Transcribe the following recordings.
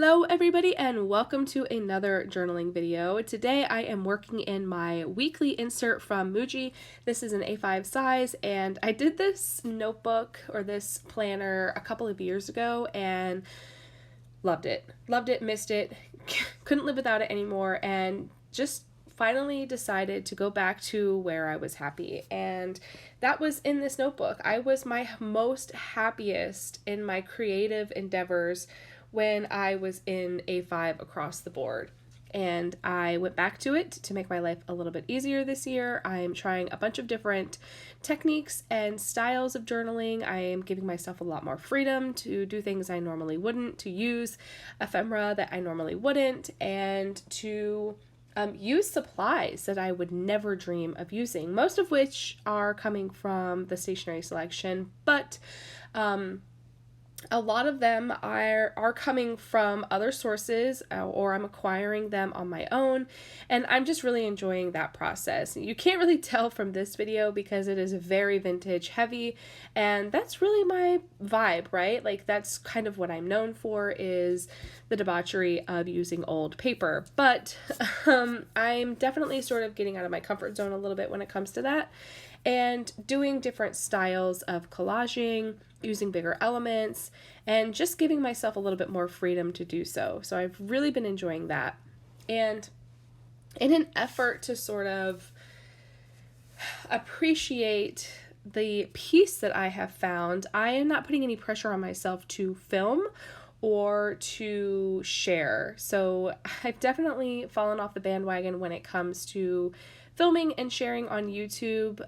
Hello everybody and welcome to another journaling video. Today I am working in my weekly insert from Muji. This is an A5 size and I did this notebook or this planner a couple of years ago and loved it. Loved it, missed it, couldn't live without it anymore, and just finally decided to go back to where I was happy, and that was in this notebook. I was my most happiest in my creative endeavors when I was in A5 across the board. And I went back to it to make my life a little bit easier this year. I'm trying a bunch of different techniques and styles of journaling. I am giving myself a lot more freedom to do things I normally wouldn't, to use ephemera that I normally wouldn't, and to use supplies that I would never dream of using, most of which are coming from the stationery selection, but a lot of them are coming from other sources, or I'm acquiring them on my own, and I'm just really enjoying that process. You can't really tell from this video because it is very vintage heavy, and that's really my vibe, right? Like, that's kind of what I'm known for, is the debauchery of using old paper. But I'm definitely sort of getting out of my comfort zone a little bit when it comes to that, and doing different styles of collaging, using bigger elements, and just giving myself a little bit more freedom to do so. So I've really been enjoying that. And in an effort to sort of appreciate the peace that I have found, I am not putting any pressure on myself to film or to share. So I've definitely fallen off the bandwagon when it comes to filming and sharing on YouTube,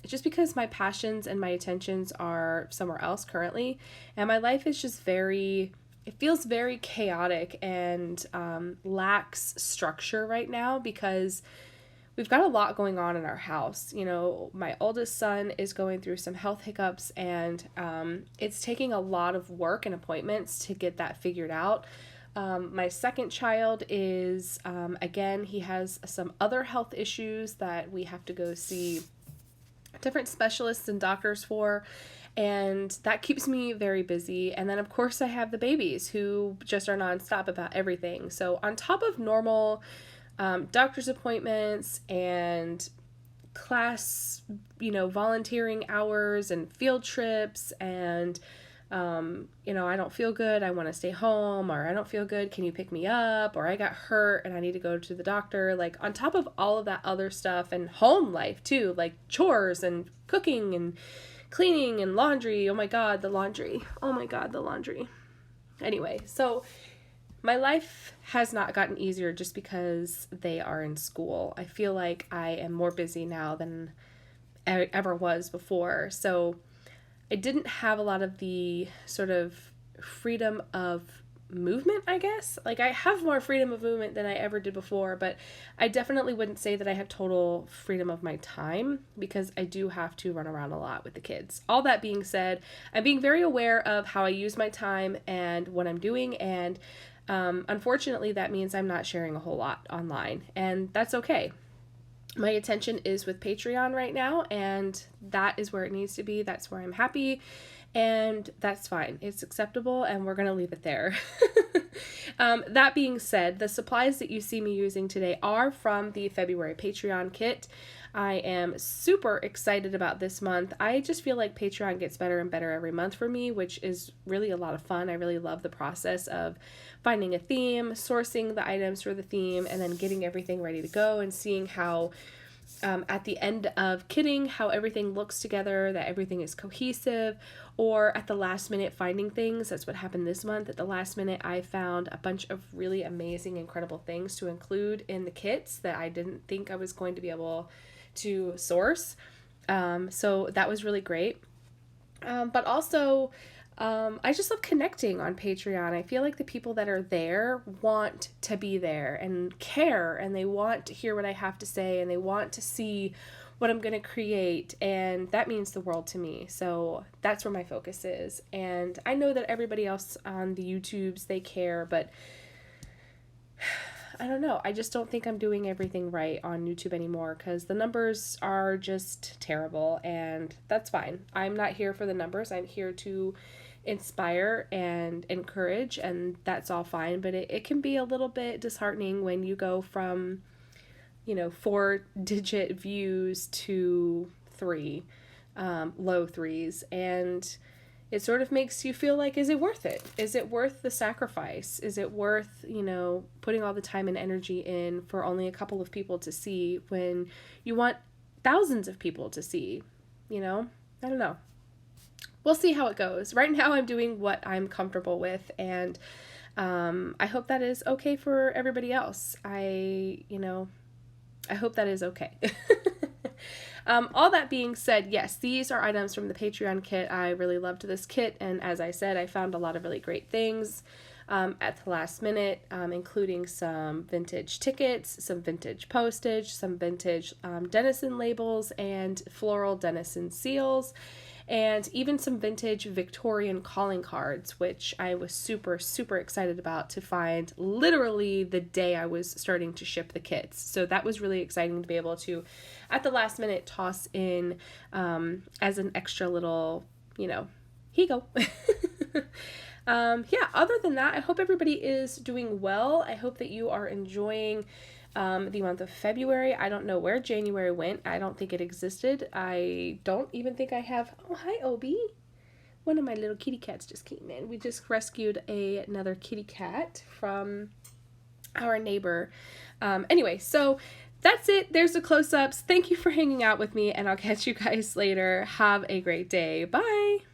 just because my passions and my attentions are somewhere else currently, and my life is just it feels very chaotic and lacks structure right now because we've got a lot going on in our house. You know, my oldest son is going through some health hiccups, and it's taking a lot of work and appointments to get that figured out. My second child is, again, he has some other health issues that we have to go see different specialists and doctors for, and that keeps me very busy. And then, of course, I have the babies who just are nonstop about everything. So on top of normal doctor's appointments and class, volunteering hours and field trips and I don't feel good, I want to stay home, or I don't feel good, can you pick me up, or I got hurt and I need to go to the doctor. Like, on top of all of that other stuff, and home life too, like chores and cooking and cleaning and laundry. Oh my God, the laundry. Anyway, so my life has not gotten easier just because they are in school. I feel like I am more busy now than I ever was before. So I didn't have a lot of the sort of freedom of movement, I guess. Like, I have more freedom of movement than I ever did before, but I definitely wouldn't say that I have total freedom of my time because I do have to run around a lot with the kids. All that being said, I'm being very aware of how I use my time and what I'm doing, and unfortunately that means I'm not sharing a whole lot online, and that's okay. My attention is with Patreon right now, and that is where it needs to be. That's where I'm happy, and that's fine. It's acceptable, and we're going to leave it there. That being said, the supplies that you see me using today are from the February Patreon kit. I am super excited about this month. I just feel like Patreon gets better and better every month for me, which is really a lot of fun. I really love the process of finding a theme, sourcing the items for the theme, and then getting everything ready to go and seeing how at the end of kitting, how everything looks together, that everything is cohesive, or at the last minute finding things. That's what happened this month. At the last minute, I found a bunch of really amazing, incredible things to include in the kits that I didn't think I was going to be able to source. So that was really great. But also, I just love connecting on Patreon. I feel like the people that are there want to be there and care, and they want to hear what I have to say, and they want to see what I'm going to create, and that means the world to me. So that's where my focus is. And I know that everybody else on the YouTubes, they care, but I don't know. I just don't think I'm doing everything right on YouTube anymore because the numbers are just terrible, and that's fine. I'm not here for the numbers. I'm here to inspire and encourage, and that's all fine. But it can be a little bit disheartening when you go from, 4-digit views to three, low threes. And it sort of makes you feel like, is it worth it? Is it worth the sacrifice? Is it worth, putting all the time and energy in for only a couple of people to see when you want thousands of people to see? I don't know. We'll see how it goes. Right now I'm doing what I'm comfortable with, and I hope that is okay for everybody else. I hope that is okay. All that being said, yes, these are items from the Patreon kit. I really loved this kit, and as I said, I found a lot of really great things at the last minute, including some vintage tickets, some vintage postage, some vintage Denison labels, and floral Denison seals, and even some vintage Victorian calling cards, which I was super, super excited about to find literally the day I was starting to ship the kits. So that was really exciting to be able to, at the last minute, toss in as an extra little, here you go. Other than that, I hope everybody is doing well. I hope that you are enjoying the month of February. I don't know where January went. I don't think it existed. I don't even think I have... Oh, hi, Obi. One of my little kitty cats just came in. We just rescued another kitty cat from our neighbor. Anyway, so that's it. There's the close-ups. Thank you for hanging out with me, and I'll catch you guys later. Have a great day. Bye!